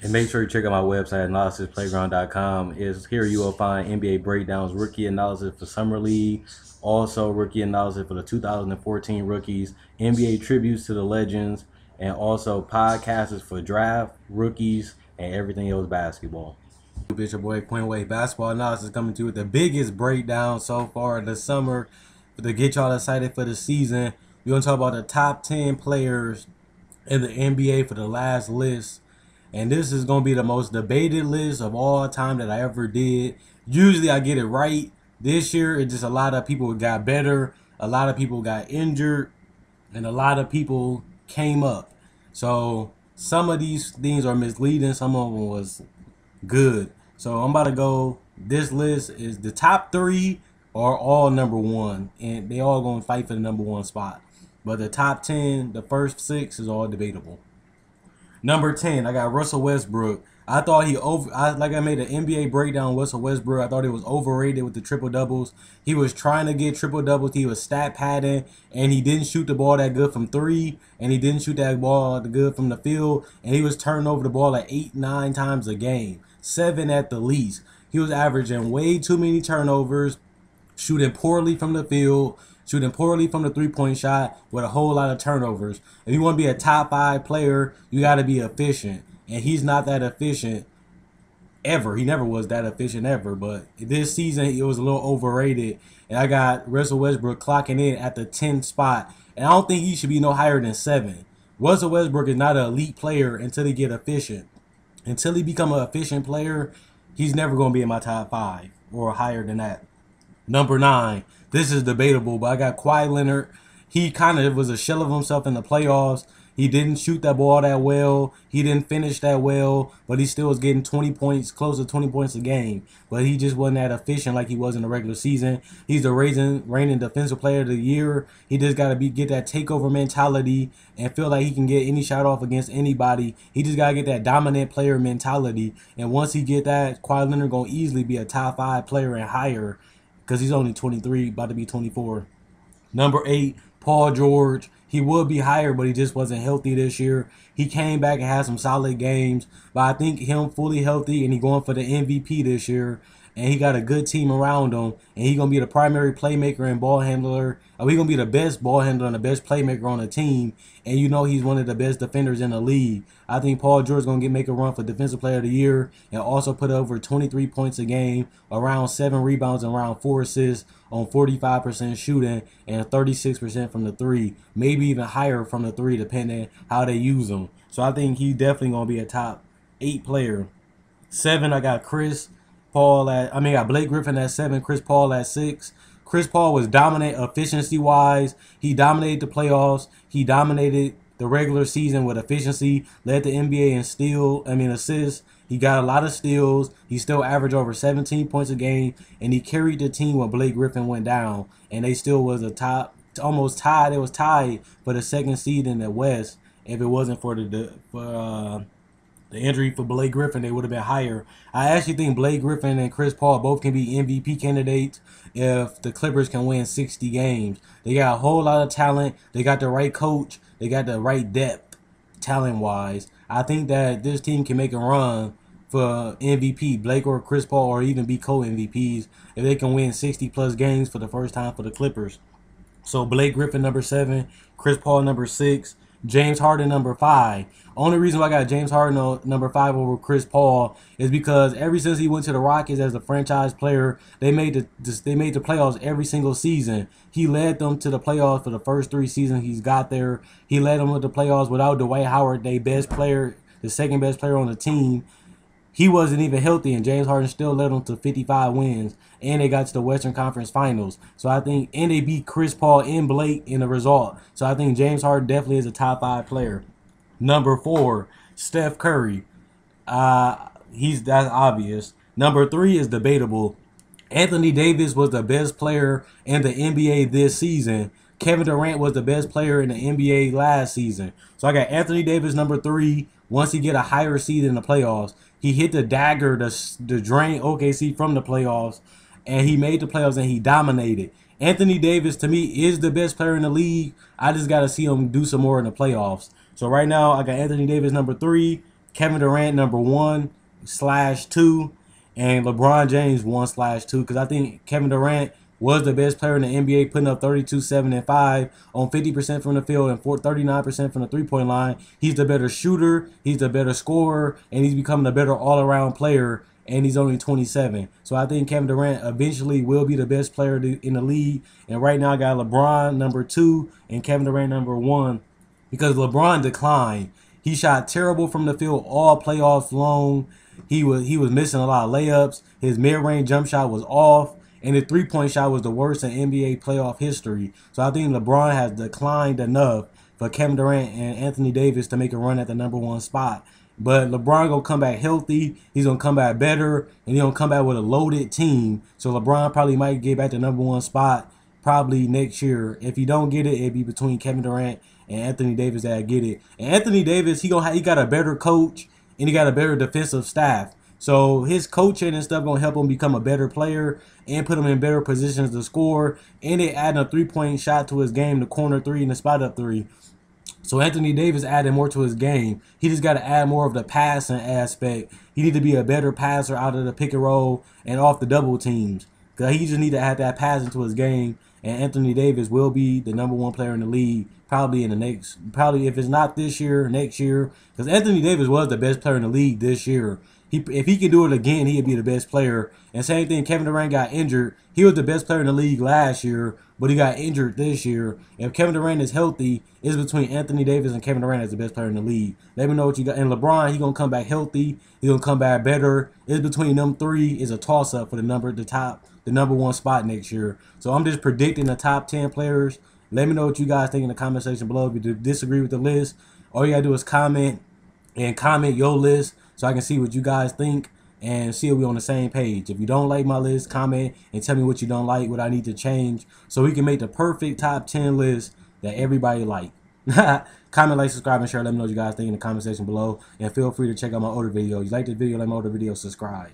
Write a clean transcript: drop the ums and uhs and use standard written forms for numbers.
And make sure you check out my website, analysisplayground.com. Here you will find NBA breakdowns, rookie analysis for Summer League, also rookie analysis for the 2014 rookies, NBA tributes to the legends, and also podcasts for draft, rookies, and everything else basketball. It's your boy Point Wave Basketball Analysis coming to you with the biggest breakdown so far this summer to get y'all excited for the season. We're going to talk about the top 10 players in the NBA for the last list. And this is going to be the most debated list of all time that I ever did. Usually I get it right. This year, it's just a lot of people got better. A lot of people got injured. And a lot of people came up. So some of these things are misleading. Some of them was good. So I'm about to go. This list is the top 3 are all number 1. And they all going to fight for the number 1 spot. But the top 10, the first 6 is all debatable. Number 10, I got Russell Westbrook. I thought I made an NBA breakdown on Russell Westbrook. I thought he was overrated with the triple doubles. He was trying to get triple doubles. He was stat padding, and he didn't shoot the ball that good from 3, and he didn't shoot that ball that good from the field, and he was turning over the ball like 8-9 times a game, 7 at the least. He was averaging way too many turnovers, shooting poorly from the field, shooting poorly from the three-point shot with a whole lot of turnovers. If you want to be a top 5 player, you got to be efficient. And he's not that efficient ever. He never was that efficient ever. But this season, it was a little overrated. And I got Russell Westbrook clocking in at the 10th spot. And I don't think he should be no higher than 7. Russell Westbrook is not an elite player until he get efficient. Until he become an efficient player, he's never going to be in my top 5 or higher than that. Number 9. This is debatable, but I got Kawhi Leonard. He kind of was a shell of himself in the playoffs. He didn't shoot that ball that well. He didn't finish that well, but he still was getting 20 points, close to 20 points a game. But he just wasn't that efficient like he was in the regular season. He's the reigning defensive player of the year. He just got to get that takeover mentality and feel like he can get any shot off against anybody. He just got to get that dominant player mentality. And once he get that, Kawhi Leonard going to easily be a top 5 player and higher because he's only 23, about to be 24. Number 8, Paul George. He would be higher, but he just wasn't healthy this year. He came back and had some solid games, but I think him fully healthy and he going for the MVP this year, and he got a good team around him, and he going to be the primary playmaker and ball handler. He's going to be the best ball handler and the best playmaker on the team, and you know he's one of the best defenders in the league. I think Paul George is going to make a run for Defensive Player of the Year and also put over 23 points a game, around 7 rebounds, and around 4 assists on 45% shooting and 36% from the 3, maybe even higher from the 3 depending how they use him. So I think he's definitely going to be a top 8 player. 7, I got I got Blake Griffin at 7, Chris Paul at 6. Chris Paul was dominant efficiency-wise. He dominated the playoffs. He dominated the regular season with efficiency, led the NBA in assists. He got a lot of steals. He still averaged over 17 points a game, and he carried the team when Blake Griffin went down. And they still was almost tied. It was tied for the 2nd seed in the West. If it wasn't for the injury for Blake Griffin, they would have been higher. I actually think Blake Griffin and Chris Paul both can be MVP candidates if the Clippers can win 60 games. They got a whole lot of talent. They got the right coach. They got the right depth, talent-wise. I think that this team can make a run for MVP, Blake or Chris Paul, or even be co-MVPs if they can win 60-plus games for the first time for the Clippers. So Blake Griffin, number 7. Chris Paul, number 6. James Harden, number 5. Only reason why I got James Harden on number 5 over Chris Paul is because ever since he went to the Rockets as a franchise player, they made the playoffs every single season. He led them to the playoffs for the first 3 seasons he's got there. He led them to the playoffs without Dwight Howard, their best player, the 2nd best player on the team. He wasn't even healthy, and James Harden still led them to 55 wins, and they got to the Western Conference Finals. So I think, and they beat Chris Paul and Blake in the result. So I think James Harden definitely is a top 5 player. Number 4, Steph Curry. That's obvious. Number 3 is debatable. Anthony Davis was the best player in the NBA this season. Kevin Durant was the best player in the NBA last season. So I got Anthony Davis, number 3. Once he get a higher seed in the playoffs, he hit the dagger to drain OKC from the playoffs, and he made the playoffs and he dominated. Anthony Davis, to me, is the best player in the league. I just got to see him do some more in the playoffs. So right now, I got Anthony Davis, number 3. Kevin Durant number 1/2, and LeBron James 1/2. Because I think Kevin Durant was the best player in the NBA, putting up 32, 7, and 5 on 50% from the field and 39% from the three-point line. He's the better shooter, he's the better scorer, and he's becoming a better all-around player, and he's only 27. So I think Kevin Durant eventually will be the best player in the league. And right now I got LeBron number 2 and Kevin Durant number 1 because LeBron declined. He shot terrible from the field all playoffs long. He was missing a lot of layups. His mid-range jump shot was off. And the three-point shot was the worst in NBA playoff history. So I think LeBron has declined enough for Kevin Durant and Anthony Davis to make a run at the number 1 spot. But LeBron going to come back healthy. He's going to come back better. And he's going to come back with a loaded team. So LeBron probably might get back the number 1 spot probably next year. If he don't get it, it'd be between Kevin Durant and Anthony Davis that get it. And Anthony Davis, he got a better coach and he got a better defensive staff. So his coaching and stuff gonna help him become a better player and put him in better positions to score. And they adding a 3-point shot to his game, the corner 3 and the spot up 3. So Anthony Davis added more to his game. He just got to add more of the passing aspect. He need to be a better passer out of the pick and roll and off the double teams. Cause he just need to add that pass into his game. And Anthony Davis will be the number 1 player in the league probably in the next, if it's not this year, next year. Because Anthony Davis was the best player in the league this year. If he can do it again, he'd be the best player. And same thing, Kevin Durant got injured. He was the best player in the league last year, but he got injured this year. If Kevin Durant is healthy, it's between Anthony Davis and Kevin Durant as the best player in the league. Let me know what you got. And LeBron, he's going to come back healthy. He's going to come back better. It's between them 3 is a toss-up for the number 1 spot next year. So I'm just predicting the top 10 players. Let me know what you guys think in the comment section below. If you disagree with the list, all you got to do is comment your list, so I can see what you guys think and see if we're on the same page. If you don't like my list, comment and tell me what you don't like, what I need to change, so we can make the perfect top 10 list that everybody like. Comment, like, subscribe, and share. Let me know what you guys think in the comment section below. And feel free to check out my older videos. You like this video, like my older videos, subscribe.